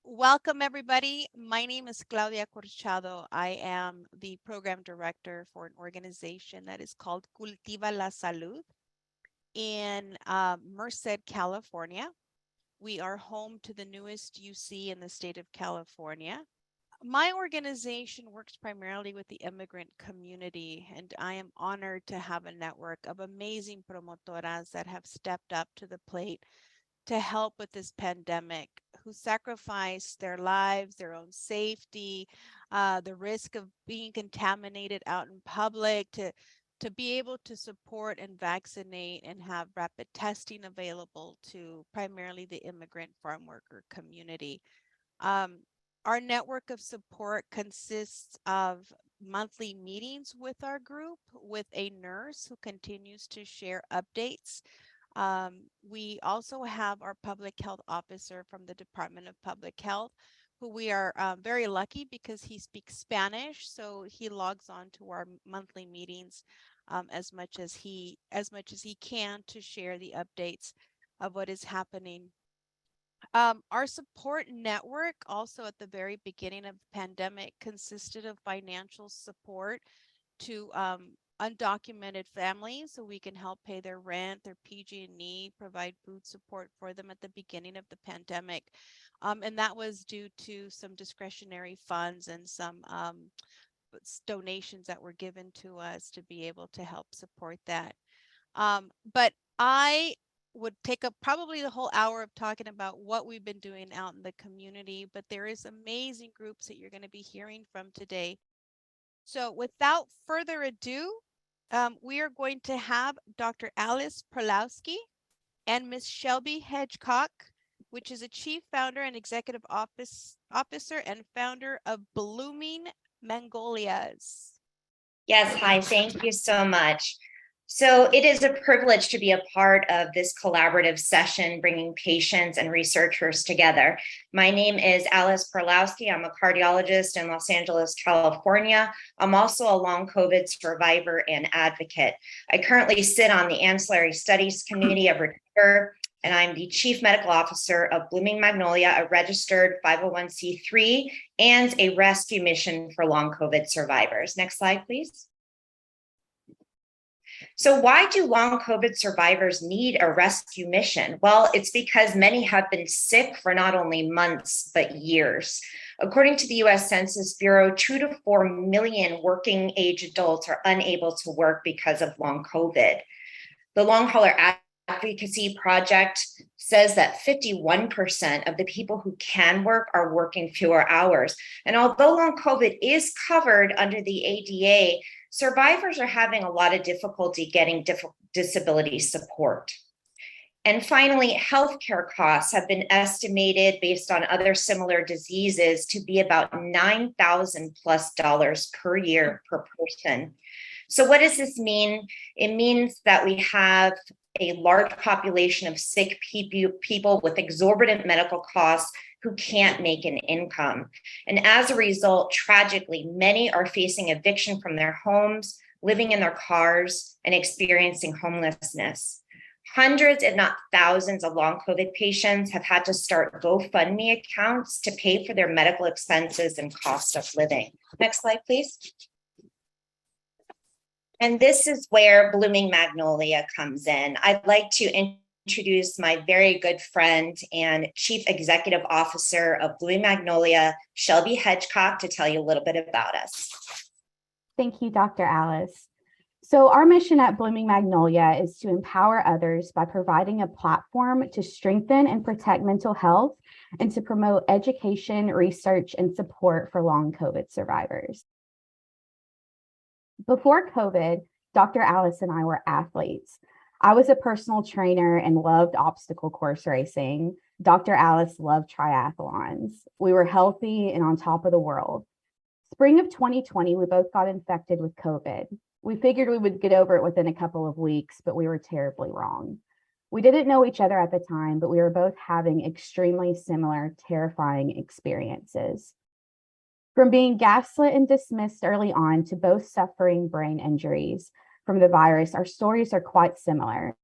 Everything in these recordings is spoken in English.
Welcome, everybody. My name is Claudia Corchado. I am the program director for an organization that is called Cultiva la Salud in Merced, California. We are home to the newest UC in the state of California. My organization works primarily with the immigrant community, and I am honored to have a network of amazing promotoras that have stepped up to the plate to help with this pandemic, who sacrificed their lives, their own safety, the risk of being contaminated out in public to be able to support and vaccinate and have rapid testing available to primarily the immigrant farm worker community. Um, our network of support consists of monthly meetings with our group, with a nurse who continues to share updates. We also have our public health officer from the Department of Public Health, who we are very lucky because he speaks Spanish, so he logs on to our monthly meetings as much as he can to share the updates of what is happening. Our support network also at the very beginning of the pandemic consisted of financial support to undocumented families so we can help pay their rent, their PG&E, provide food support for them at the beginning of the pandemic. And that was due to some discretionary funds and some donations that were given to us to be able to help support that. But I would take up probably the whole hour of talking about what we've been doing out in the community, but there is amazing groups that you're going to be hearing from today. So without further ado, we are going to have Dr. Alice Perlowski and Ms. Shelby Hedgecock, which is a chief founder and executive officer and founder of Blooming Magnolias. Yes, hi, thank you so much. So it is a privilege to be a part of this collaborative session, bringing patients and researchers together. My name is Alice Perlowski. I'm a cardiologist in Los Angeles, California. I'm also a long COVID survivor and advocate. I currently sit on the Ancillary Studies Committee of Recover, and I'm the Chief Medical Officer of Blooming Magnolia, a registered 501c3 and a rescue mission for long COVID survivors. Next slide, please. So why do long COVID survivors need a rescue mission? Well, it's because many have been sick for not only months, but years. According to the US Census Bureau, 2 to 4 million working age adults are unable to work because of long COVID. The Long Hauler Advocacy Project says that 51% of the people who can work are working fewer hours. And although long COVID is covered under the ADA, survivors are having a lot of difficulty getting disability support. And finally, healthcare costs have been estimated based on other similar diseases to be about $9,000+ per year per person. So what does this mean? It means that we have a large population of sick people with exorbitant medical costs who can't make an income. And as a result, tragically, many are facing eviction from their homes, living in their cars, and experiencing homelessness. Hundreds, if not thousands, of long COVID patients have had to start GoFundMe accounts to pay for their medical expenses and cost of living. Next slide, please. And this is where Blooming Magnolia comes in. I'd like to introduce my very good friend and Chief Executive Officer of Blooming Magnolia, Shelby Hedgecock, to tell you a little bit about us. Thank you, Dr. Alice. So our mission at Blooming Magnolia is to empower others by providing a platform to strengthen and protect mental health and to promote education, research, and support for long COVID survivors. Before COVID, Dr. Alice and I were athletes. I was a personal trainer and loved obstacle course racing. Dr. Alice loved triathlons. We were healthy and on top of the world. Spring of 2020, we both got infected with COVID. We figured we would get over it within a couple of weeks, but we were terribly wrong. We didn't know each other at the time, but we were both having extremely similar, terrifying experiences. From being gaslit and dismissed early on to both suffering brain injuries from the virus, our stories are quite similar.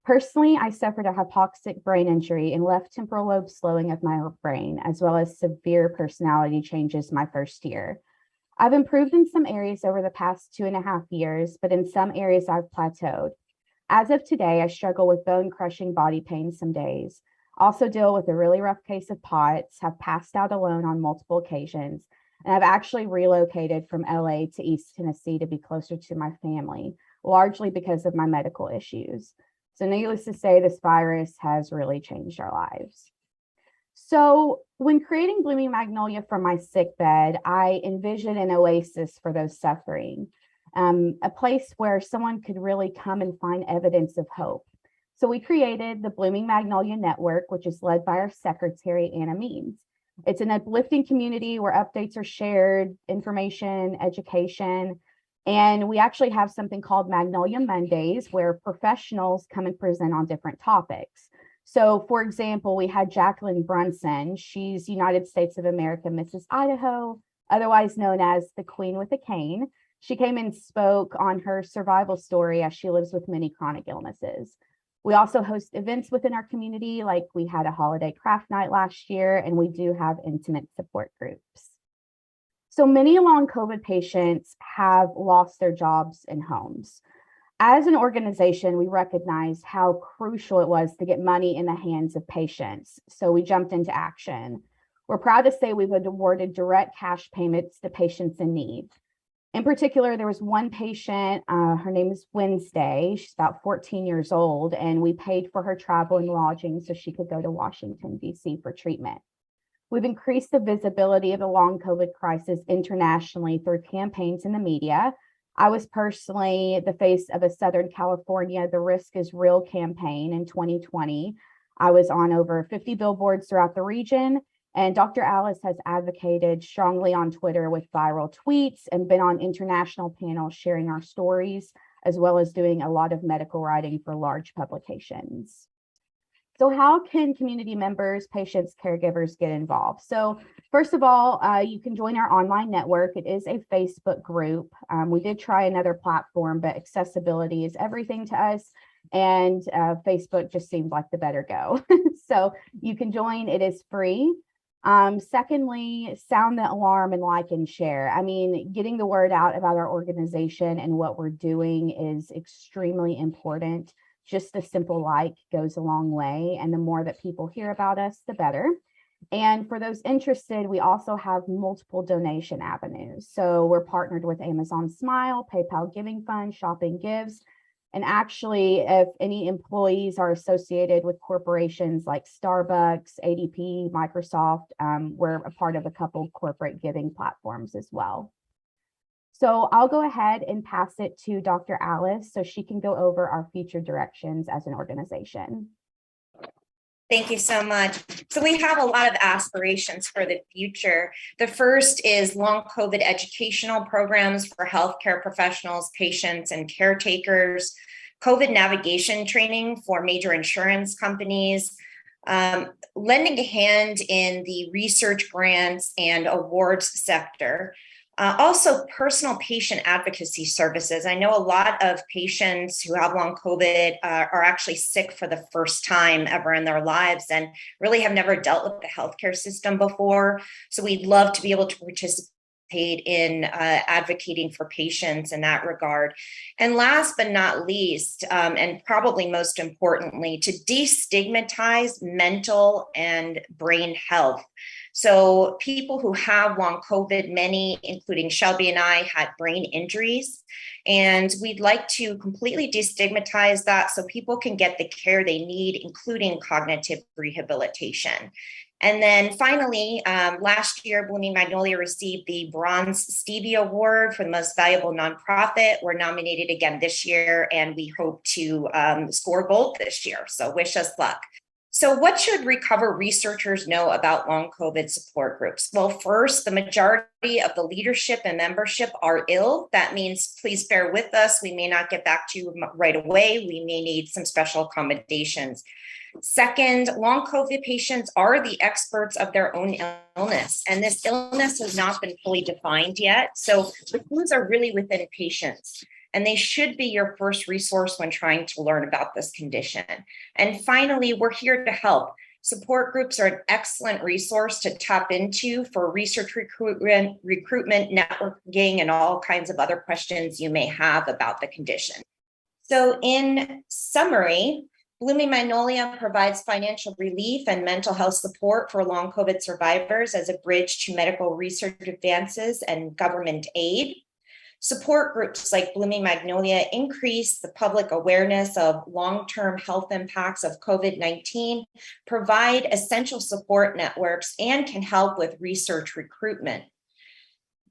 Personally, I suffered a hypoxic brain injury and left temporal lobe slowing of my brain, as well as severe personality changes my first year. I've improved in some areas over the past 2.5 years, but in some areas I've plateaued. As of today, I struggle with bone-crushing body pain some days. Also deal with a really rough case of POTS, have passed out alone on multiple occasions, and I've actually relocated from LA to East Tennessee to be closer to my family, largely because of my medical issues. So needless to say, this virus has really changed our lives. So when creating Blooming Magnolia from my sick bed, I envisioned an oasis for those suffering, a place where someone could really come and find evidence of hope. So we created the Blooming Magnolia Network, which is led by our secretary, Anna Means. It's an uplifting community where updates are shared, information, education, and we actually have something called Magnolia Mondays, where professionals come and present on different topics. So, for example, we had Jacqueline Brunson. She's United States of America, Mrs. Idaho, otherwise known as the Queen with a Cane. She came and spoke on her survival story as she lives with many chronic illnesses. We also host events within our community, like we had a holiday craft night last year, and we do have intimate support groups. So many long COVID patients have lost their jobs and homes. As an organization, we recognized how crucial it was to get money in the hands of patients. So we jumped into action. We're proud to say we've awarded direct cash payments to patients in need. In particular, there was one patient, her name is Wednesday. She's about 14 years old, and we paid for her travel and lodging so she could go to Washington, D.C. for treatment. We've increased the visibility of the long COVID crisis internationally through campaigns in the media. I was personally the face of a Southern California The Risk is Real campaign in 2020. I was on over 50 billboards throughout the region, and Dr. Alice has advocated strongly on Twitter with viral tweets and been on international panels sharing our stories, as well as doing a lot of medical writing for large publications. So how can community members, patients, caregivers get involved? So first of all, you can join our online network. It is a Facebook group. We did try another platform, but accessibility is everything to us. And Facebook just seemed like the better go. So you can join, it is free. Secondly, sound the alarm and like and share. I mean, getting the word out about our organization and what we're doing is extremely important. Just a simple like goes a long way. And the more that people hear about us, the better. And for those interested, we also have multiple donation avenues. So we're partnered with Amazon Smile, PayPal Giving Fund, Shopping Gives. And actually, if any employees are associated with corporations like Starbucks, ADP, Microsoft, we're a part of a couple corporate giving platforms as well. So I'll go ahead and pass it to Dr. Alice so she can go over our future directions as an organization. Thank you so much. So we have a lot of aspirations for the future. The first is long COVID educational programs for healthcare professionals, patients, and caretakers, COVID navigation training for major insurance companies, lending a hand in the research grants and awards sector. Also, personal patient advocacy services. I know a lot of patients who have long COVID are actually sick for the first time ever in their lives and really have never dealt with the healthcare system before. So we'd love to be able to participate in advocating for patients in that regard. And last but not least, and probably most importantly, to destigmatize mental and brain health. So people who have long COVID, many, including Shelby and I, had brain injuries. And we'd like to completely destigmatize that so people can get the care they need, including cognitive rehabilitation. And then finally, last year, Blooming Magnolia received the Bronze Stevie Award for the most valuable nonprofit. We're nominated again this year, and we hope to score gold this year. So wish us luck. So what should recover researchers know about long COVID support groups? Well, first, the majority of the leadership and membership are ill. That means please bear with us. We may not get back to you right away. We may need some special accommodations. Second, long COVID patients are the experts of their own illness, and this illness has not been fully defined yet. So the clues are really within patients. and they should be your first resource when trying to learn about this condition. And finally, we're here to help. Support groups are an excellent resource to tap into for research recruitment, networking, and all kinds of other questions you may have about the condition. So in summary, Blooming Magnolia provides financial relief and mental health support for long COVID survivors as a bridge to medical research advances and government aid. Support groups like Blooming Magnolia increase the public awareness of long-term health impacts of COVID-19, provide essential support networks, and can help with research recruitment.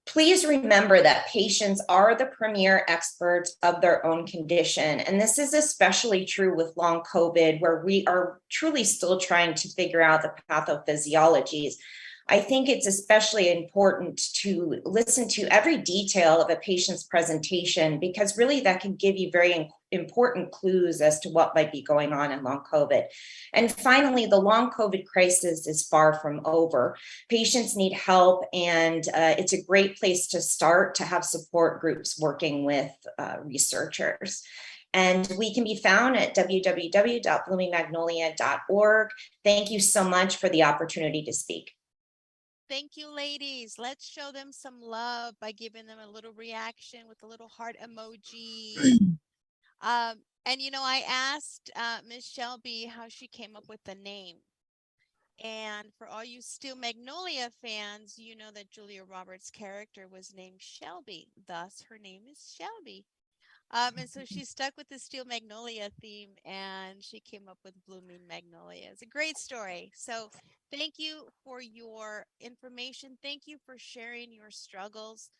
Please remember that patients are the premier experts of their own condition. And this is especially true with long COVID, where we are truly still trying to figure out the pathophysiologies. I think it's especially important to listen to every detail of a patient's presentation, because really that can give you very important clues as to what might be going on in long COVID. And finally, the long COVID crisis is far from over. Patients need help, and it's a great place to start to have support groups working with researchers. And we can be found at www.bloomingmagnolia.org. Thank you so much for the opportunity to speak. Thank you, ladies. Let's show them some love by giving them a little reaction with a little heart emoji. And you know, I asked Miss Shelby how she came up with the name. And for all you Steel Magnolia fans, you know that Julia Roberts' character was named Shelby. Thus, her name is Shelby. And so she stuck with the Steel Magnolia theme, and she came up with Blooming Magnolia. It's a great story. So thank you for your information. Thank you for sharing your struggles.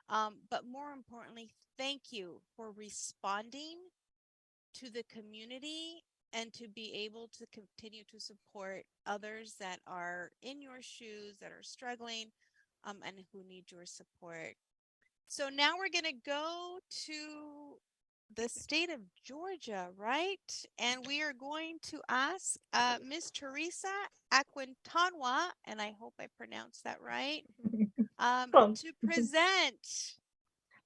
But more importantly, thank you for responding to the community and to be able to continue to support others that are in your shoes, that are struggling, and who need your support. So now we're going to go to the state of Georgia, right? And we are going to ask Miss Teresa Aquintanwa, and I hope I pronounced that right, to present.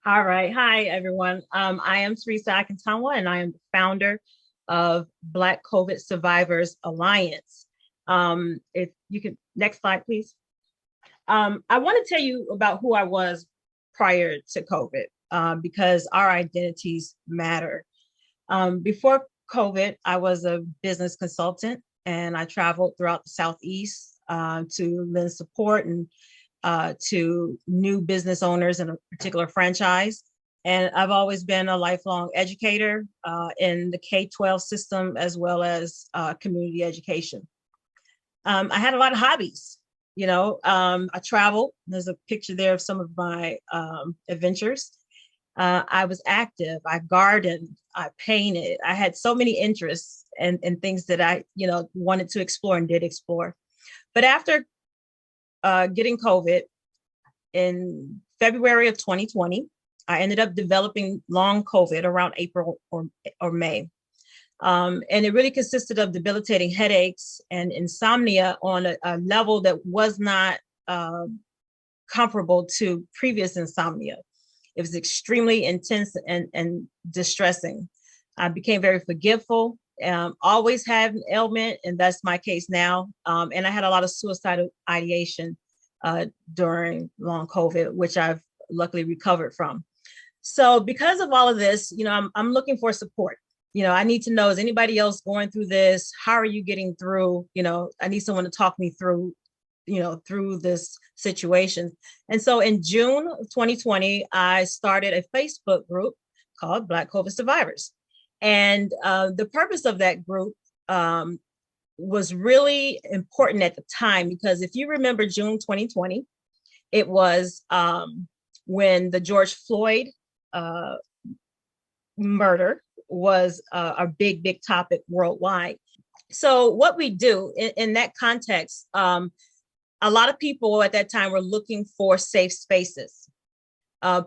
All right. Hi, everyone. I am Teresa Akintanwa, and I am the founder of Black COVID Survivors Alliance. If you could, next slide, please. I want to tell you about who I was prior to COVID, because our identities matter. Before COVID, I was a business consultant, and I traveled throughout the Southeast to lend support and to new business owners in a particular franchise. And I've always been a lifelong educator in the K-12 system, as well as community education. I had a lot of hobbies. You know, I traveled. There's a picture there of some of my adventures. I was active. I gardened. I painted. I had so many interests and things that I, wanted to explore and did explore. But after getting COVID in February of 2020, I ended up developing long COVID around April or May. And it really consisted of debilitating headaches and insomnia on a level that was not comparable to previous insomnia. It was extremely intense and distressing. I became very forgetful, always had an ailment, and that's my case now. And I had a lot of suicidal ideation during long COVID, which I've luckily recovered from. So because of all of this, I'm looking for support. I need to know, is anybody else going through this? How are you getting through? I need someone to talk me through, through this situation. And so in June of 2020, I started a Facebook group called Black COVID Survivors. And the purpose of that group was really important at the time, because if you remember June 2020, it was when the George Floyd murder was a big topic worldwide. So what we do in that context, a lot of people at that time were looking for safe spaces,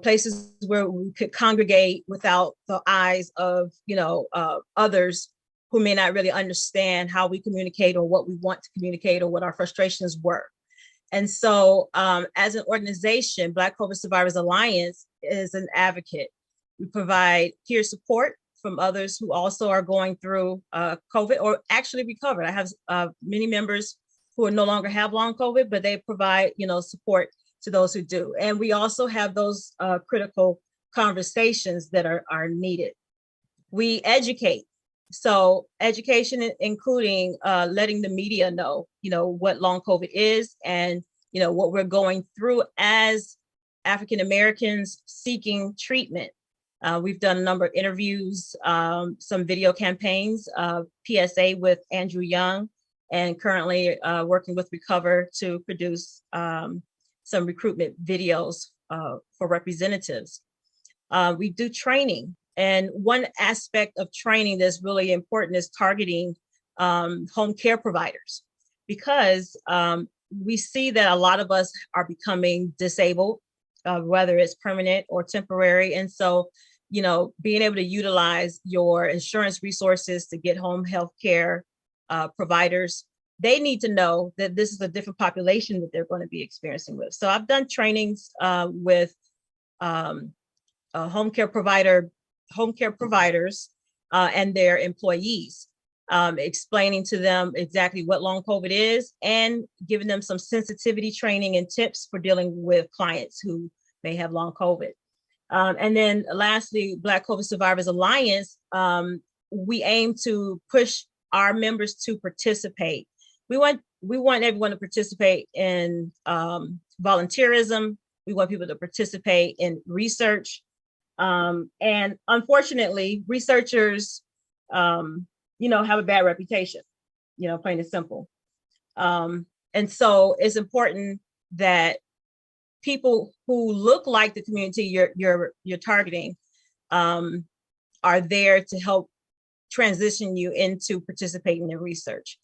places where we could congregate without the eyes of, others who may not really understand how we communicate or what we want to communicate or what our frustrations were. And so as an organization, Black COVID Survivors Alliance is an advocate. We provide peer support from others who also are going through COVID or actually recovered. I have many members who no longer have long COVID, but they provide, support to those who do. And we also have those critical conversations that are needed. We educate. So education, including letting the media know, what long COVID is and, what we're going through as African Americans seeking treatment. We've done a number of interviews, some video campaigns, PSA with Andrew Young, and currently working with Recover to produce some recruitment videos for representatives. We do training. And one aspect of training that's really important is targeting home care providers, because we see that a lot of us are becoming disabled, whether it's permanent or temporary. And so, being able to utilize your insurance resources to get home health care providers, they need to know that this is a different population that they're going to be experiencing with. So I've done trainings with home care providers and their employees, explaining to them exactly what long COVID is and giving them some sensitivity training and tips for dealing with clients who may have long COVID. And then lastly, Black COVID Survivors Alliance, we aim to push our members to participate. We want everyone to participate in volunteerism. We want people to participate in research. And unfortunately, researchers, have a bad reputation, plain and simple. And so it's important that people who look like the community you're targeting are there to help transition you into participating in research.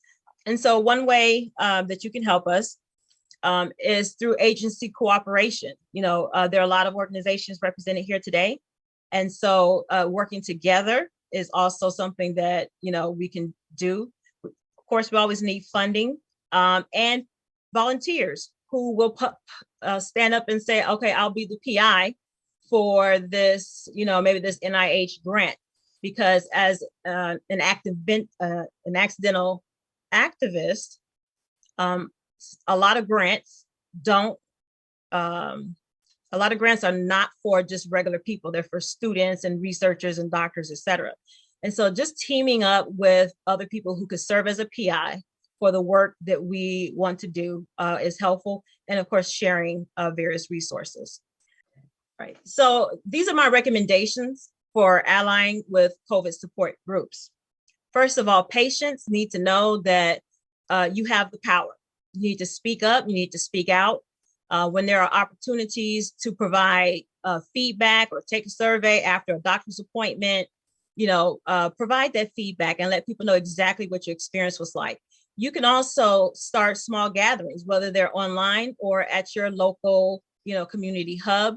And so one way that you can help us is through agency cooperation. There are a lot of organizations represented here today. And so working together is also something that, we can do. Of course, we always need funding and volunteers who will stand up and say, okay, I'll be the PI for this, maybe this NIH grant, because as an accidental activist, a lot of grants are not for just regular people. They're for students and researchers and doctors, et cetera. And so just teaming up with other people who could serve as a PI for the work that we want to do is helpful. And of course, sharing various resources. Right. So these are my recommendations for allying with COVID support groups. First of all, patients need to know that you have the power. You need to speak up. You need to speak out. When there are opportunities to provide feedback or take a survey after a doctor's appointment, provide that feedback and let people know exactly what your experience was like. You can also start small gatherings, whether they're online or at your local, community hub.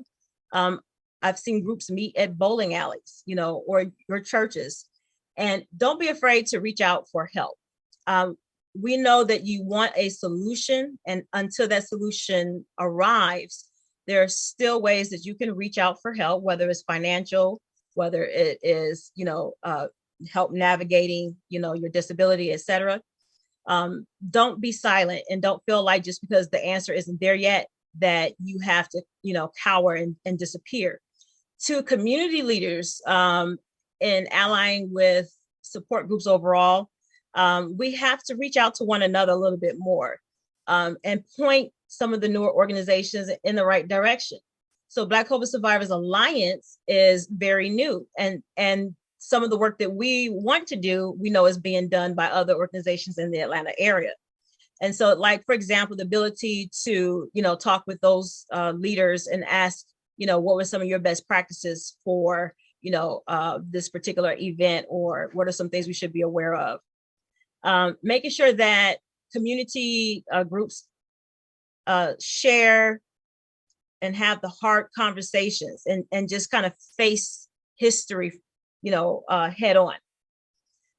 I've seen groups meet at bowling alleys, or your churches. And don't be afraid to reach out for help. We know that you want a solution, and until that solution arrives, there are still ways that you can reach out for help, whether it's financial, whether it is, help navigating, your disability, et cetera. Don't be silent, and don't feel like just because the answer isn't there yet that you have to, cower and disappear. To community leaders in allying with support groups overall, we have to reach out to one another a little bit more and point some of the newer organizations in the right direction. So Black COVID Survivors Alliance is very new, and some of the work that we want to do, we know is being done by other organizations in the Atlanta area. And so, like, for example, the ability to, talk with those leaders and ask, what were some of your best practices for, this particular event, or what are some things we should be aware of? Making sure that community groups share and have the hard conversations and just kind of face history, head on.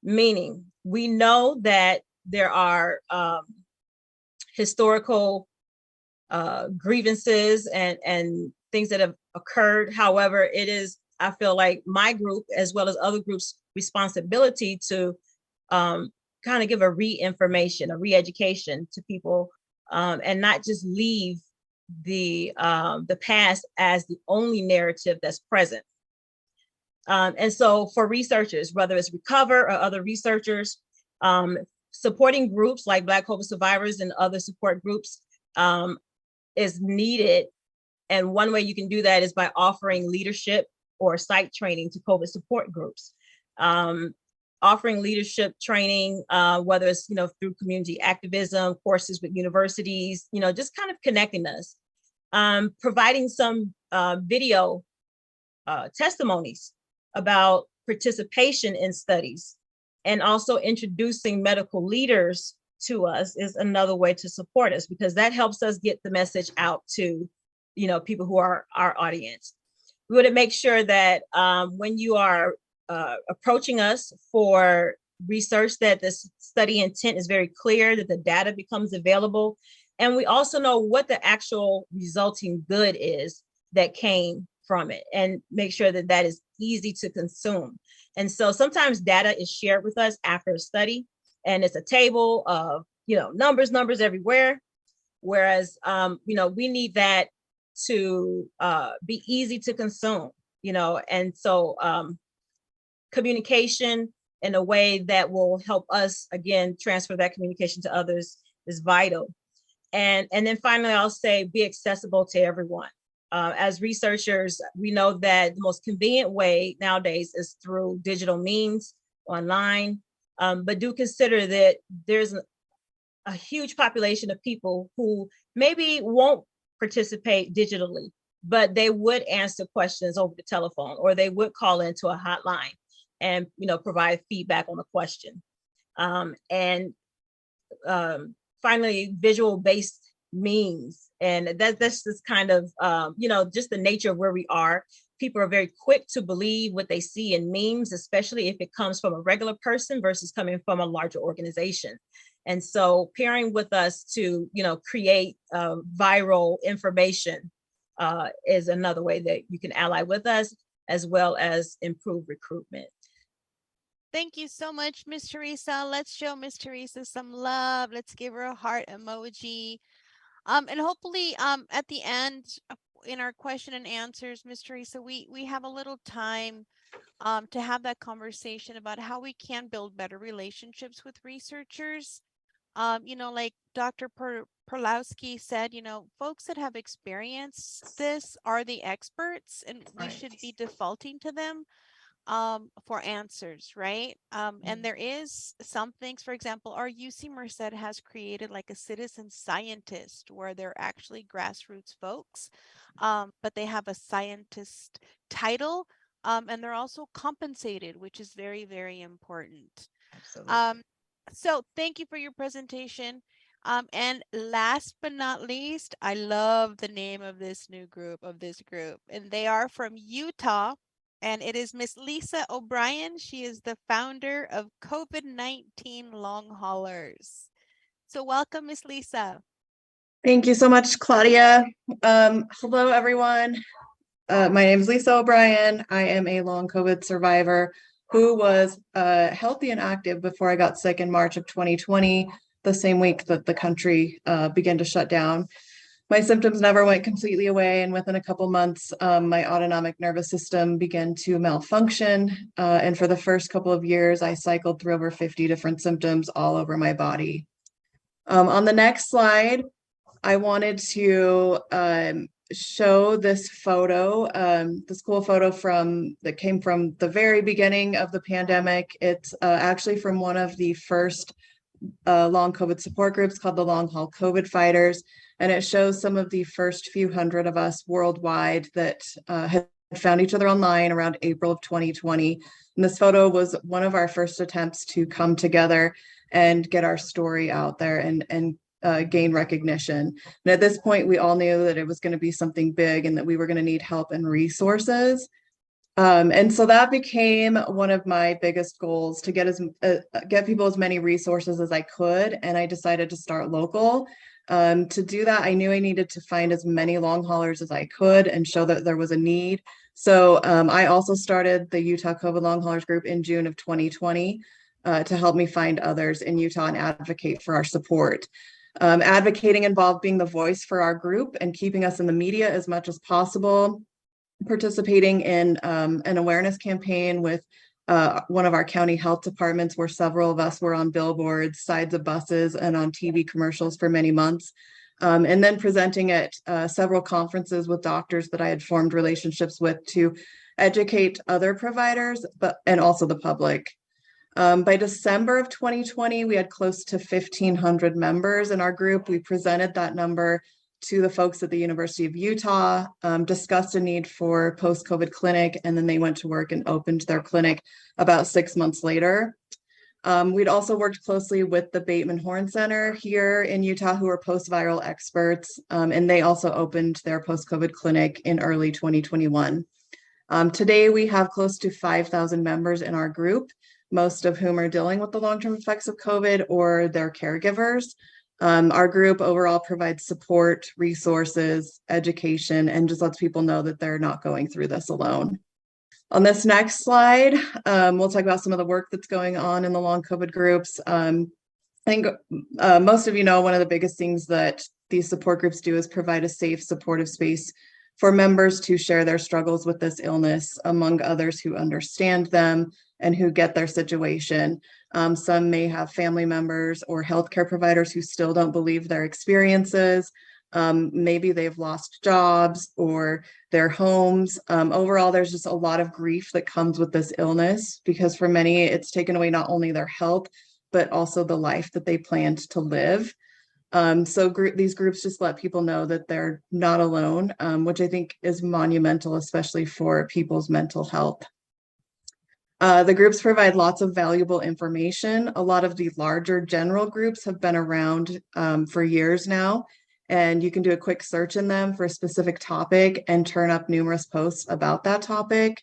Meaning, we know that there are historical grievances and things that have occurred. However, it is I feel like my group, as well as other groups, responsibility to kind of give a re-information, a re-education to people, and not just leave the past as the only narrative that's present. And so for researchers, whether it's Recover or other researchers, supporting groups like Black COVID survivors and other support groups is needed. And one way you can do that is by offering leadership or site training to COVID support groups. Offering leadership training, whether it's, through community activism, courses with universities, just kind of connecting us. Providing some video testimonies about participation in studies, and also introducing medical leaders to us is another way to support us, because that helps us get the message out to, people who are our audience. We want to make sure that when you are approaching us for research, that this study intent is very clear, that the data becomes available, and we also know what the actual resulting good is that came from it, and make sure that that is easy to consume. And so sometimes data is shared with us after a study, and it's a table of, numbers everywhere. Whereas, we need that to be easy to consume, and so communication in a way that will help us, again, transfer that communication to others is vital. And then finally, I'll say be accessible to everyone. As researchers, we know that the most convenient way nowadays is through digital means, online, but do consider that there's a huge population of people who maybe won't participate digitally, but they would answer questions over the telephone, or they would call into a hotline and provide feedback on the question. And finally, visual-based means. And that's just kind of, just the nature of where we are. People are very quick to believe what they see in memes, especially if it comes from a regular person versus coming from a larger organization. And so pairing with us to, create viral information is another way that you can ally with us, as well as improve recruitment. Thank you so much, Ms. Teresa. Let's show Ms. Teresa some love. Let's give her a heart emoji. And hopefully at the end in our question and answers, Ms. Teresa, we have a little time to have that conversation about how we can build better relationships with researchers. Like Dr. Perlowski said, folks that have experienced this are the experts, and we should be defaulting to them for answers, right? And there is some things, for example, our UC Merced has created like a citizen scientist, where they're actually grassroots folks, but they have a scientist title, and they're also compensated, which is very, very important. Absolutely. So thank you for your presentation. And last but not least, I love the name of this group, and they are from Utah. And it is Miss Lisa O'Brien. She is the founder of COVID-19 Long Haulers. So welcome, Miss Lisa. Thank you so much, Claudia. Hello, everyone. My name is Lisa O'Brien. I am a long COVID survivor who was healthy and active before I got sick in March of 2020, the same week that the country began to shut down. My symptoms never went completely away, and within a couple months, my autonomic nervous system began to malfunction. And for the first couple of years, I cycled through over 50 different symptoms all over my body. On the next slide, I wanted to show this photo, this cool photo that came from the very beginning of the pandemic. It's actually from one of the first long COVID support groups called the Long Haul COVID Fighters. And it shows some of the first few hundred of us worldwide that had found each other online around April of 2020. And this photo was one of our first attempts to come together and get our story out there and gain recognition. And at this point, we all knew that it was going to be something big and that we were going to need help and resources. And so that became one of my biggest goals, to get people as many resources as I could. And I decided to start local. To do that, I knew I needed to find as many long haulers as I could and show that there was a need. So I also started the Utah COVID Long Haulers group in June of 2020 to help me find others in Utah and advocate for our support. Advocating involved being the voice for our group and keeping us in the media as much as possible, participating in an awareness campaign with one of our county health departments, where several of us were on billboards, sides of buses, and on TV commercials for many months. And then presenting at several conferences with doctors that I had formed relationships with to educate other providers, and also the public. By December of 2020, we had close to 1,500 members in our group. We presented that number to the folks at the University of Utah, discussed a need for post-COVID clinic, and then they went to work and opened their clinic about 6 months later. We'd also worked closely with the Bateman Horn Center here in Utah, who are post-viral experts, and they also opened their post-COVID clinic in early 2021. Today, we have close to 5,000 members in our group, most of whom are dealing with the long-term effects of COVID or their caregivers. Our group overall provides support, resources, education, and just lets people know that they're not going through this alone. On this next slide, we'll talk about some of the work that's going on in the long COVID groups. I think most of you know one of the biggest things that these support groups do is provide a safe, supportive space for members to share their struggles with this illness among others who understand them and who get their situation. Some may have family members or healthcare providers who still don't believe their experiences. Maybe they've lost jobs or their homes. Overall, there's just a lot of grief that comes with this illness, because for many, it's taken away not only their health, but also the life that they planned to live. So these groups just let people know that they're not alone, which I think is monumental, especially for people's mental health. The groups provide lots of valuable information. A lot of the larger general groups have been around for years now, and you can do a quick search in them for a specific topic and turn up numerous posts about that topic.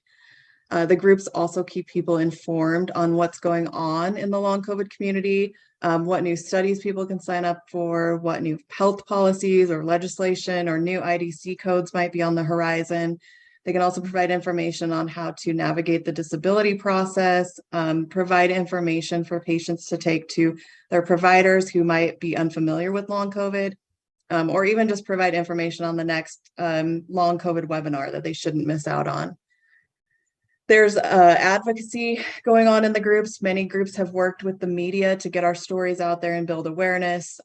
The groups also keep people informed on what's going on in the long COVID community, what new studies people can sign up for, what new health policies or legislation or new IDC codes might be on the horizon. They can also provide information on how to navigate the disability process, provide information for patients to take to their providers who might be unfamiliar with long COVID, or even just provide information on the next long COVID webinar that they shouldn't miss out on. There's advocacy going on in the groups. Many groups have worked with the media to get our stories out there and build awareness.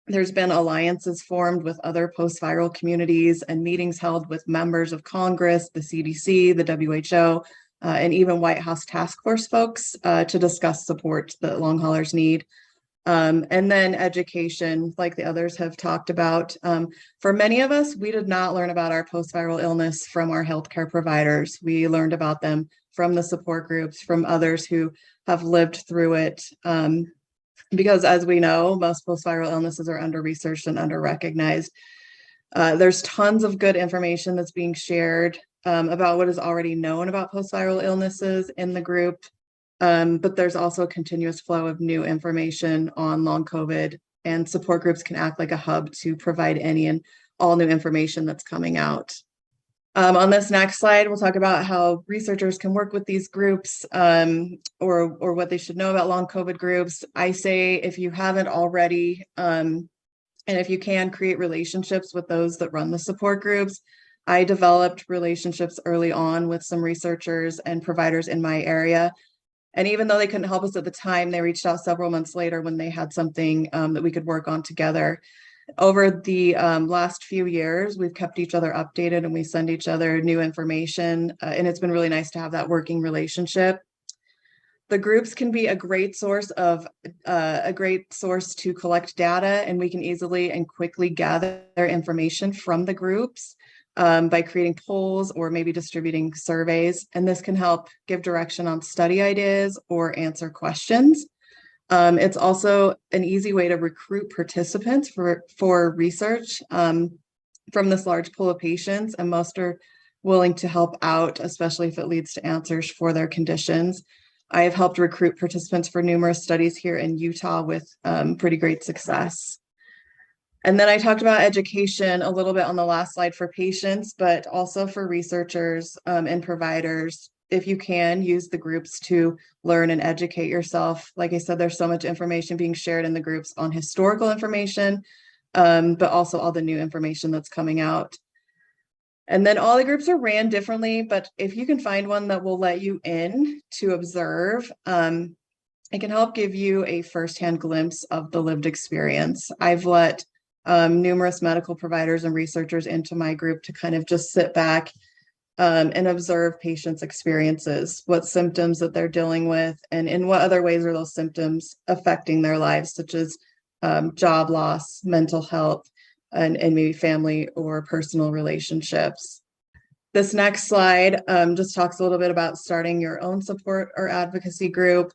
There's been alliances formed with other post-viral communities and meetings held with members of Congress, the CDC, the WHO, and even White House task force folks to discuss support that long haulers need. And then education, like the others have talked about. For many of us, we did not learn about our post-viral illness from our healthcare providers. We learned about them from the support groups, from others who have lived through it. Because as we know, most post-viral illnesses are under-researched and under-recognized. There's tons of good information that's being shared about what is already known about post-viral illnesses in the group. But there's also a continuous flow of new information on long COVID, and support groups can act like a hub to provide any and all new information that's coming out. On this next slide, we'll talk about how researchers can work with these groups, or what they should know about long COVID groups. I say, if you haven't already, and if you can, create relationships with those that run the support groups. I developed relationships early on with some researchers and providers in my area. And even though they couldn't help us at the time, they reached out several months later when they had something that we could work on together. Over the last few years, we've kept each other updated and we send each other new information. And it's been really nice to have that working relationship. The groups can be a great source to collect data, and we can easily and quickly gather information from the groups by creating polls or maybe distributing surveys. And this can help give direction on study ideas or answer questions. It's also an easy way to recruit participants for research from this large pool of patients, and most are willing to help out, especially if it leads to answers for their conditions. I have helped recruit participants for numerous studies here in Utah with pretty great success. And then I talked about education a little bit on the last slide for patients, but also for researchers and providers. If you can, use the groups to learn and educate yourself. Like I said, there's so much information being shared in the groups on historical information, but also all the new information that's coming out. And then all the groups are ran differently, but if you can find one that will let you in to observe, it can help give you a firsthand glimpse of the lived experience. I've let numerous medical providers and researchers into my group to kind of just sit back and observe patients' experiences, what symptoms that they're dealing with, and in what other ways are those symptoms affecting their lives, such as job loss, mental health, and maybe family or personal relationships. This next slide just talks a little bit about starting your own support or advocacy group.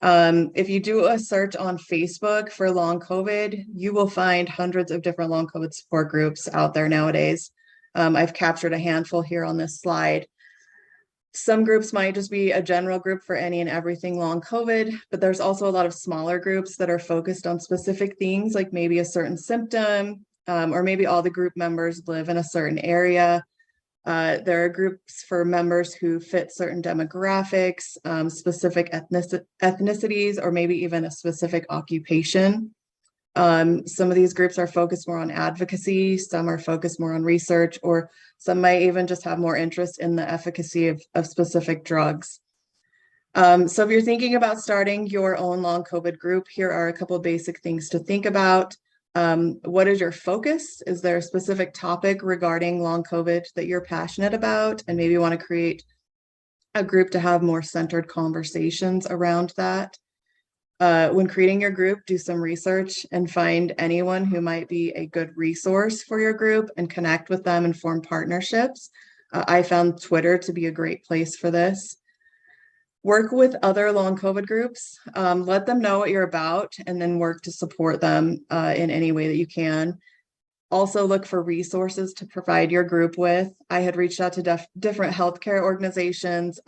If you do a search on Facebook for long COVID, you will find hundreds of different long COVID support groups out there nowadays. I've captured a handful here on this slide. Some groups might just be a general group for any and everything long COVID, but there's also a lot of smaller groups that are focused on specific things, like maybe a certain symptom, or maybe all the group members live in a certain area. There are groups for members who fit certain demographics, specific ethnicities, or maybe even a specific occupation. Some of these groups are focused more on advocacy, some are focused more on research, or some might even just have more interest in the efficacy of specific drugs. So if you're thinking about starting your own long COVID group, here are a couple of basic things to think about. What is your focus? Is there a specific topic regarding long COVID that you're passionate about and maybe want to create a group to have more centered conversations around that? When creating your group, do some research and find anyone who might be a good resource for your group and connect with them and form partnerships. I found Twitter to be a great place for this. Work with other long COVID groups, let them know what you're about, and then work to support them in any way that you can. Also look for resources to provide your group with. I had reached out to different healthcare organizations,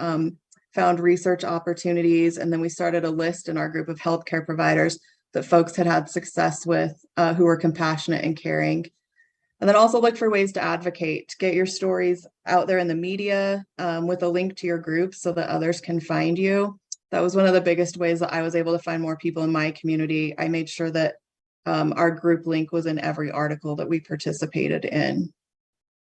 found research opportunities, and then we started a list in our group of healthcare providers that folks had success with who were compassionate and caring. And then also look for ways to advocate, get your stories out there in the media with a link to your group so that others can find you. That was one of the biggest ways that I was able to find more people in my community. I made sure that our group link was in every article that we participated in.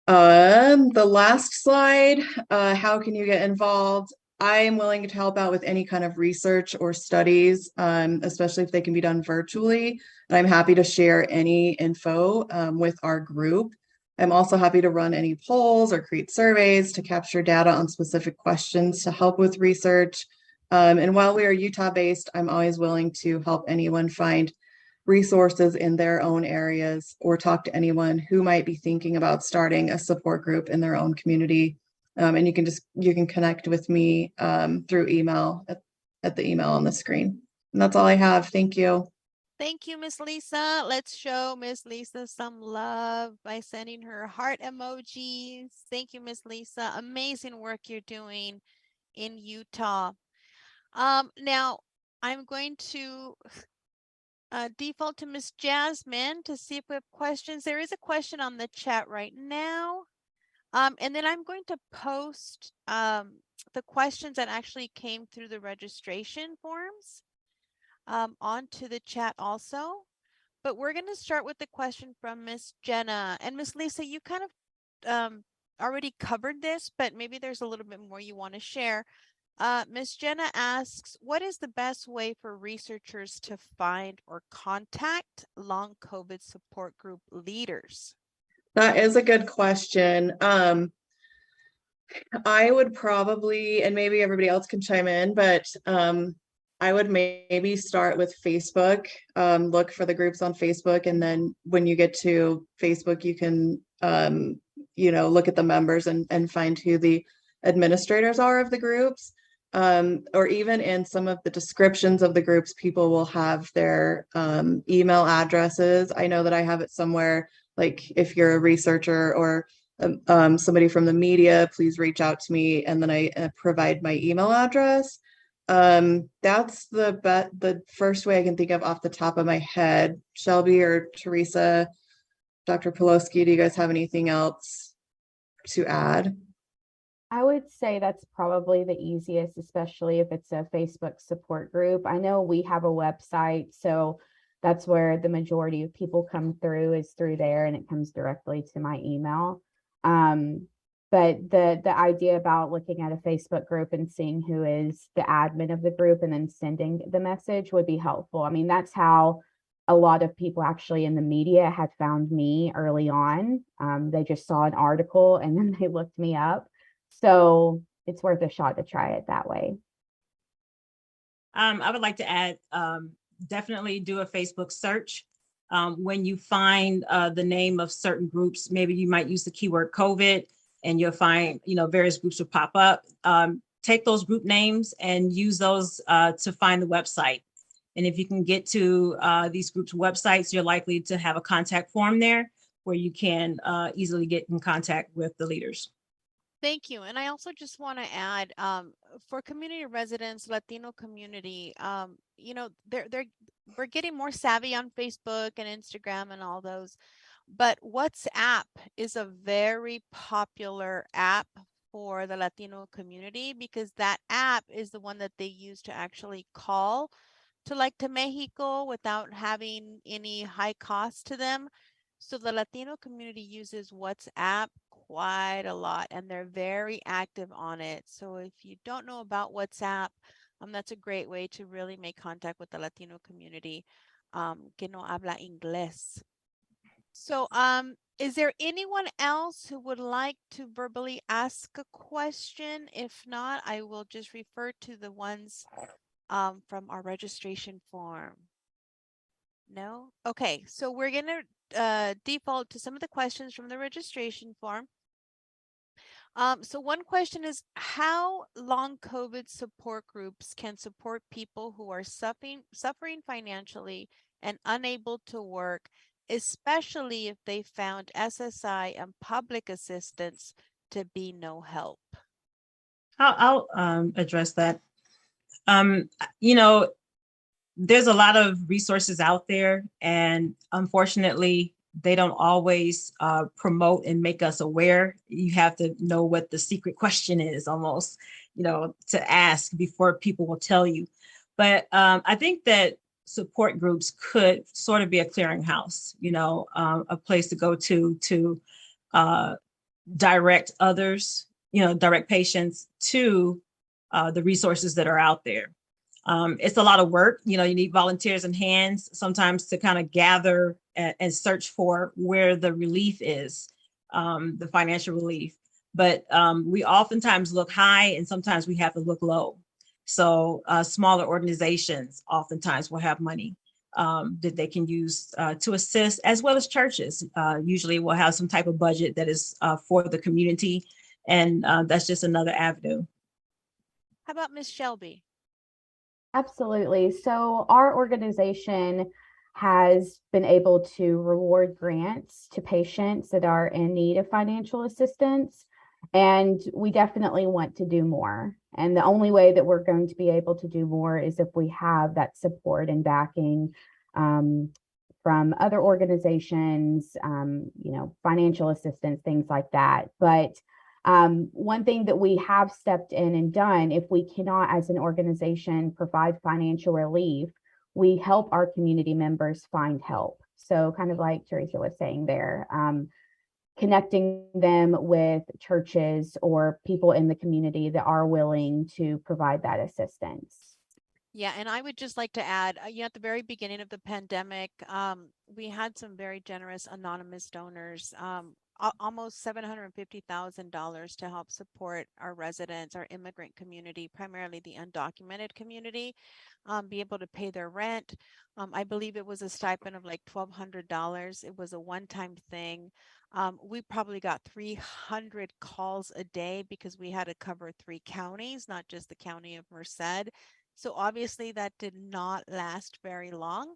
The last slide, how can you get involved? I am willing to help out with any kind of research or studies, especially if they can be done virtually. And I'm happy to share any info with our group. I'm also happy to run any polls or create surveys to capture data on specific questions to help with research. And while we are Utah-based, I'm always willing to help anyone find resources in their own areas or talk to anyone who might be thinking about starting a support group in their own community. And you can connect with me through email at the email on the screen. And that's all I have. Thank you. Thank you, Miss Lisa. Let's show Miss Lisa some love by sending her heart emojis. Thank you, Miss Lisa. Amazing work you're doing in Utah. Now I'm going to default to Miss Jasmine to see if we have questions. There is a question on the chat right now. And then I'm going to post the questions that actually came through the registration forms onto the chat also. But we're going to start with the question from Miss Jenna. And Miss Lisa, you kind of already covered this, but maybe there's a little bit more you want to share. Miss Jenna asks, what is the best way for researchers to find or contact long COVID support group leaders? That is a good question. I would probably, and maybe everybody else can chime in, but I would maybe start with Facebook, look for the groups on Facebook. And then when you get to Facebook, you can, look at the members and find who the administrators are of the groups. Or even in some of the descriptions of the groups, people will have their email addresses. I know that I have it somewhere, like if you're a researcher or somebody from the media, please reach out to me. And then I provide my email address. That's the first way I can think of off the top of my head. Shelby or Teresa, Dr. Poloski, do you guys have anything else to add? I would say that's probably the easiest, especially if it's a Facebook support group. I know we have a website, so that's where the majority of people come through is through there, and it comes directly to my email. But the idea about looking at a Facebook group and seeing who is the admin of the group and then sending the message would be helpful. I mean, that's how a lot of people actually in the media had found me early on. They just saw an article and then they looked me up. So it's worth a shot to try it that way. I would like to add, definitely do a Facebook search. When you find the name of certain groups, maybe you might use the keyword COVID and you'll find, various groups will pop up. Take those group names and use those to find the website. And if you can get to these groups' websites, you're likely to have a contact form there where you can easily get in contact with the leaders. Thank you. And I also just want to add, for community residents, Latino community, we're getting more savvy on Facebook and Instagram and all those, but WhatsApp is a very popular app for the Latino community because that app is the one that they use to actually call to Mexico without having any high cost to them. So the Latino community uses WhatsApp quite a lot and they're very active on it. So if you don't know about WhatsApp, that's a great way to really make contact with the Latino community que no habla inglés. So is there anyone else who would like to verbally ask a question? If not, I will just refer to the ones from our registration form. No? Okay, so we're going to default to some of the questions from the registration form. So one question is, how long COVID support groups can support people who are suffering financially and unable to work, especially if they found SSI and public assistance to be no help? I'll address that. There's a lot of resources out there, and unfortunately, they don't always promote and make us aware. You have to know what the secret question is almost, to ask before people will tell you. But I think that support groups could sort of be a clearinghouse, a place to go to direct others, direct patients to the resources that are out there. It's a lot of work. You need volunteers and hands sometimes to kind of gather and search for where the relief is, the financial relief. But we oftentimes look high and sometimes we have to look low. So smaller organizations oftentimes will have money that they can use to assist, as well as churches. Usually will have some type of budget that is for the community. And that's just another avenue. How about Ms. Shelby? Absolutely. So our organization has been able to reward grants to patients that are in need of financial assistance. And we definitely want to do more. And the only way that we're going to be able to do more is if we have that support and backing from other organizations, financial assistance, things like that. But one thing that we have stepped in and done, if we cannot as an organization provide financial relief, we help our community members find help. So kind of like Teresa was saying there, connecting them with churches or people in the community that are willing to provide that assistance. Yeah, and I would just like to add, at the very beginning of the pandemic, we had some very generous anonymous donors, almost $750,000 to help support our residents, our immigrant community, primarily the undocumented community, be able to pay their rent. I believe it was a stipend of like $1,200. It was a one-time thing. We probably got 300 calls a day because we had to cover 3 counties, not just the county of Merced. So obviously that did not last very long.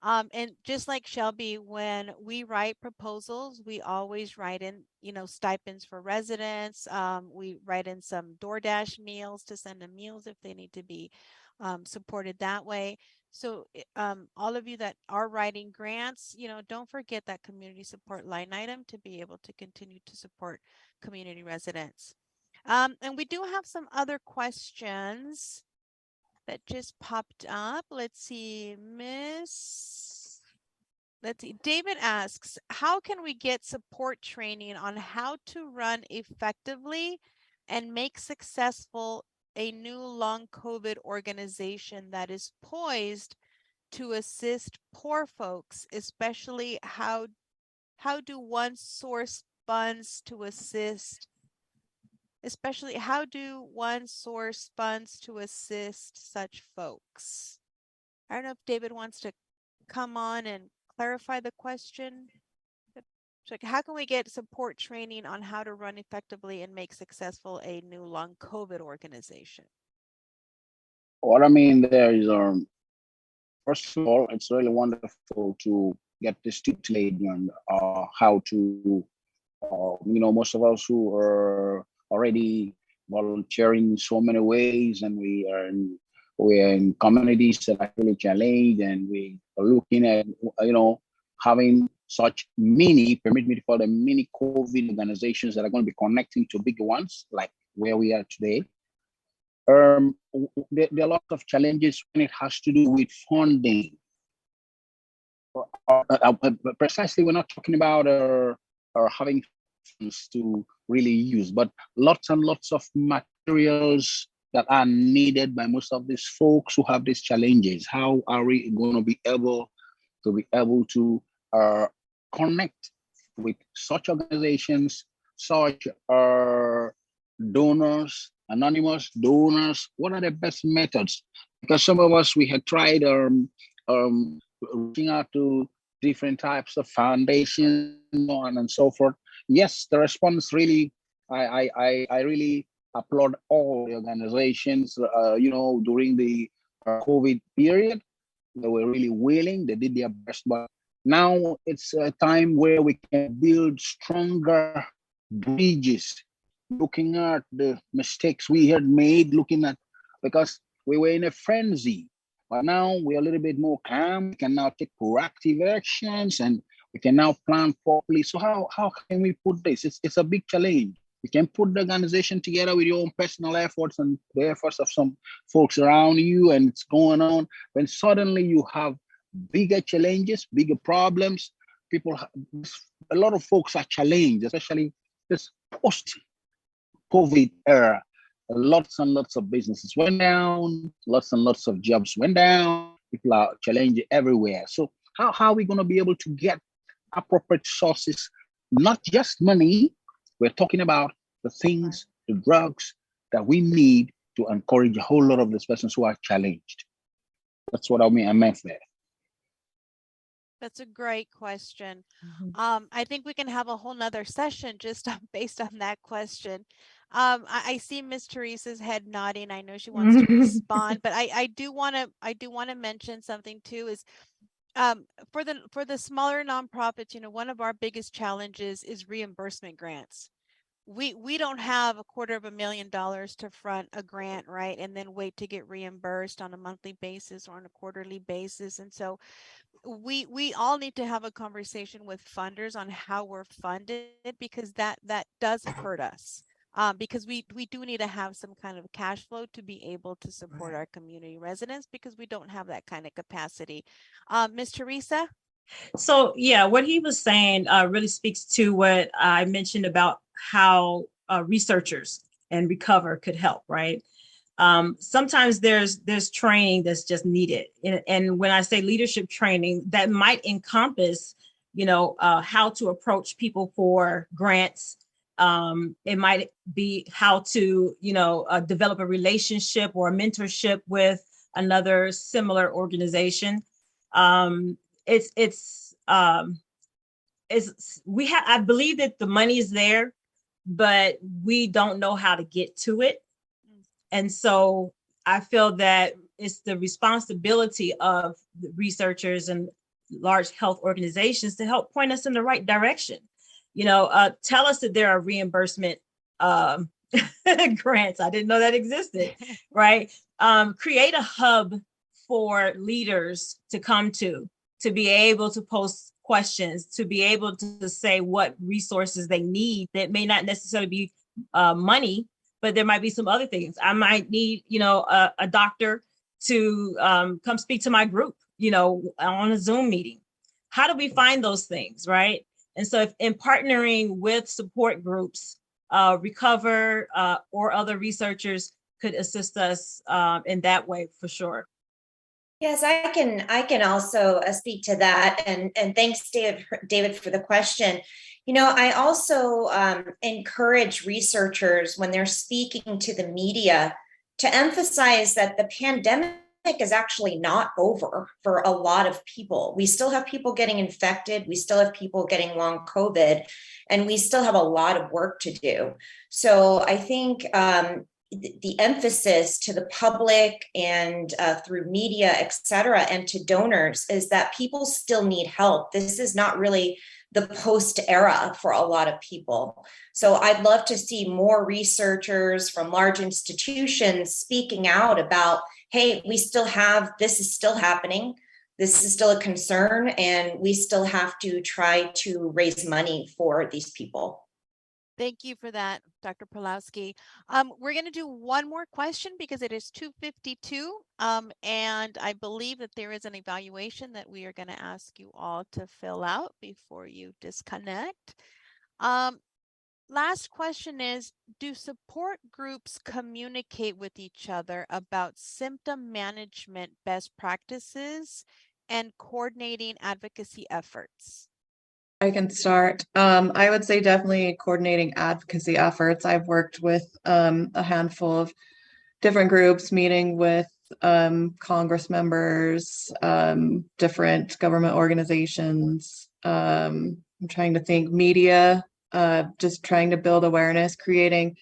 And just like Shelby, when we write proposals, we always write in, stipends for residents. We write in some DoorDash meals to send them meals if they need to be supported that way. So all of you that are writing grants, don't forget that community support line item to be able to continue to support community residents. And we do have some other questions that just popped up. Let's see, David asks, how can we get support training on how to run effectively and make successful a new long COVID organization that is poised to assist poor folks, especially how do one source funds to assist, especially how do one source funds to assist such folks? I don't know if David wants to come on and clarify the question. So how can we get support training on how to run effectively and make successful a new long COVID organization? What I mean there is, first of all, it's really wonderful to get this stipulated on how to, most of us who are already volunteering in so many ways, and we are in communities that are really challenged, and we are looking at, having such permit me to call them mini COVID organizations that are going to be connecting to bigger ones, like where we are today. There are lots of challenges when it has to do with funding. Precisely, we're not talking about having funds to really use, but lots and lots of materials that are needed by most of these folks who have these challenges. How are we going to be able to connect with such organizations, such donors, anonymous donors? What are the best methods? Because some of us, we had tried reaching out to different types of foundations, so on and so forth. Yes, the response really, I really applaud all the organizations, during the COVID period. They were really willing, they did their best, but now it's a time where we can build stronger bridges, looking at the mistakes we had made, because we were in a frenzy. But now we're a little bit more calm. We can now take proactive actions, and we can now plan properly. So how can we put this? It's a big challenge. You can put the organization together with your own personal efforts and the efforts of some folks around you, and it's going on. When suddenly you have bigger challenges, bigger problems, a lot of folks are challenged, especially this post-COVID era. Lots and lots of businesses went down, lots and lots of jobs went down. People are challenged everywhere. So how are we going to be able to get appropriate sources, not just money? We're talking about the things, the drugs that we need to encourage a whole lot of these persons who are challenged. That's what I meant there. That's a great question. Mhm. I think we can have a whole nother session just based on that question. I see Miss Teresa's head nodding. I know she wants to respond, but I do want to mention something too. Is for the smaller nonprofits, one of our biggest challenges is reimbursement grants. We don't have $250,000 to front a grant, right, and then wait to get reimbursed on a monthly basis or on a quarterly basis. And so we all need to have a conversation with funders on how we're funded, because that does hurt us. Because we do need to have some kind of cash flow to be able to support our community residents, because we don't have that kind of capacity. Ms. Teresa? So yeah, what he was saying really speaks to what I mentioned about how researchers and Recover could help, right? Sometimes there's training that's just needed. And when I say leadership training, that might encompass, how to approach people for grants. It might be how to, develop a relationship or a mentorship with another similar organization. I believe that the money is there, but we don't know how to get to it. And so I feel that it's the responsibility of the researchers and large health organizations to help point us in the right direction. Tell us that there are reimbursement grants. I didn't know that existed, right? Create a hub for leaders to come to be able to post questions, to be able to say what resources they need that may not necessarily be money, but there might be some other things. I might need, a doctor to come speak to my group, on a Zoom meeting. How do we find those things, right? And so if in partnering with support groups, Recover or other researchers could assist us in that way for sure. Yes, I can also speak to that, and thanks, David, for the question. I also encourage researchers when they're speaking to the media to emphasize that the pandemic is actually not over for a lot of people. We still have people getting infected. We still have people getting long COVID, and we still have a lot of work to do. So I think the emphasis to the public and through media, et cetera, and to donors is that people still need help. This is not really the post era for a lot of people. So I'd love to see more researchers from large institutions speaking out about, hey, we still have, this is still happening. This is still a concern, and we still have to try to raise money for these people. Thank you for that, Dr. Pawlowski. We're going to do one more question because it is 2:52, and I believe that there is an evaluation that we are going to ask you all to fill out before you disconnect. Last question is, do support groups communicate with each other about symptom management best practices and coordinating advocacy efforts? I can start. I would say definitely coordinating advocacy efforts. I've worked with a handful of different groups, meeting with Congress members, different government organizations. I'm trying to think, media, just trying to build awareness, creating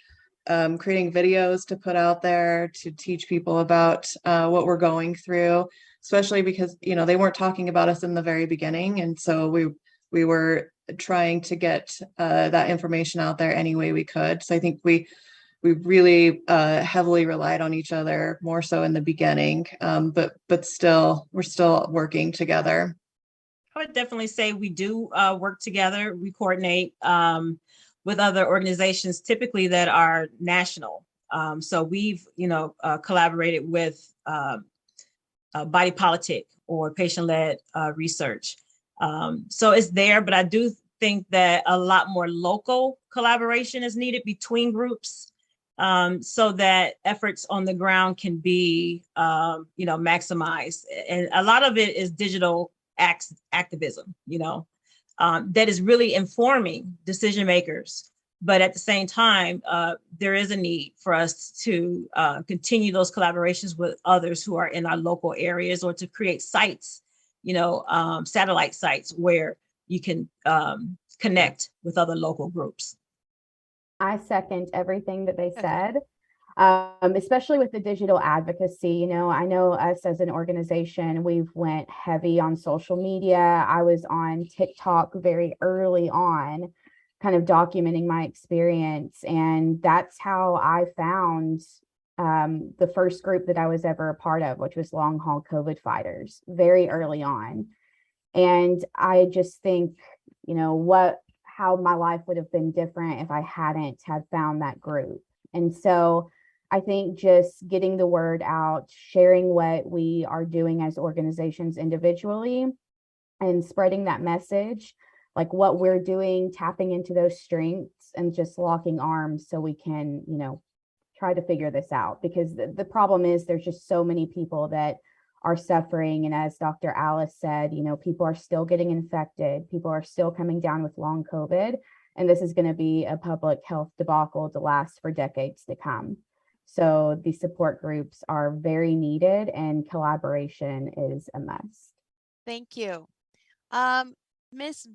videos to put out there to teach people about what we're going through, especially because, they weren't talking about us in the very beginning. And so we were trying to get that information out there any way we could. So I think we really heavily relied on each other, more so in the beginning, but still, we're still working together. I would definitely say we do work together. We coordinate with other organizations, typically that are national. So we've, collaborated with Body Politic or patient-led research. So it's there, but I do think that a lot more local collaboration is needed between groups, so that efforts on the ground can be, maximized. And a lot of it is digital activism, that is really informing decision makers. But at the same time, there is a need for us to continue those collaborations with others who are in our local areas, or to create sites, satellite sites where you can connect with other local groups. I second everything that they said, especially with the digital advocacy. I know us as an organization, we've went heavy on social media. I was on TikTok very early on, kind of documenting my experience. And that's how I found the first group that I was ever a part of, which was Long Haul COVID Fighters, very early on. And I just think, how my life would have been different if I hadn't had found that group. And so I think just getting the word out, sharing what we are doing as organizations individually, and spreading that message, like what we're doing, tapping into those strengths and just locking arms so we can, try to figure this out. Because the problem is there's just so many people that are suffering. And as Dr. Alice said, people are still getting infected. People are still coming down with long COVID. And this is going to be a public health debacle to last for decades to come. So the support groups are very needed, and collaboration is a must. Thank you. Ms.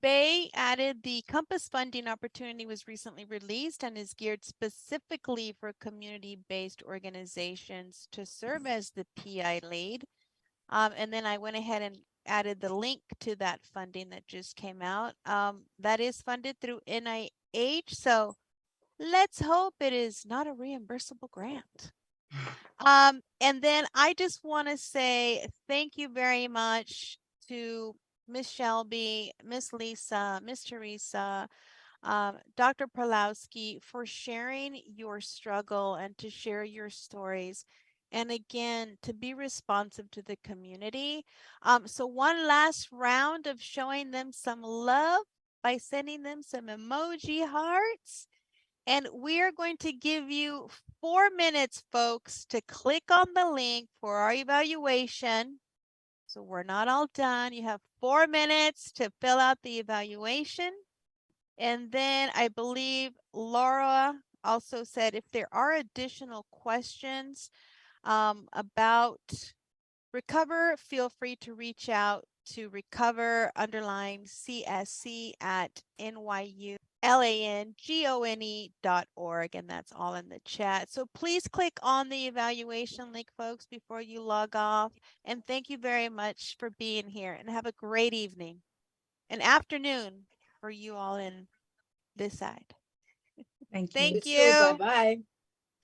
Bay added, the Compass funding opportunity was recently released and is geared specifically for community-based organizations to serve as the PI lead. And then I went ahead and added the link to that funding that just came out. That is funded through NIH. So let's hope it is not a reimbursable grant. And then I just want to say thank you very much to Miss Shelby, Miss Lisa, Miss Teresa, Dr. Perlowski for sharing your struggle and to share your stories. And again, to be responsive to the community. So one last round of showing them some love by sending them some emoji hearts. And we are going to give you 4 minutes, folks, to click on the link for our evaluation. So we're not all done. You have 4 minutes to fill out the evaluation. And then I believe Laura also said if there are additional questions about Recover, feel free to reach out to recover_CSC at NYULANGONE.org, and that's all in the chat. So please click on the evaluation link, folks, before you log off. And thank you very much for being here, and have a great evening, an afternoon for you all in this side. Thank you. Thank You you. too. Bye-bye.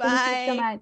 Thank you so Bye. much.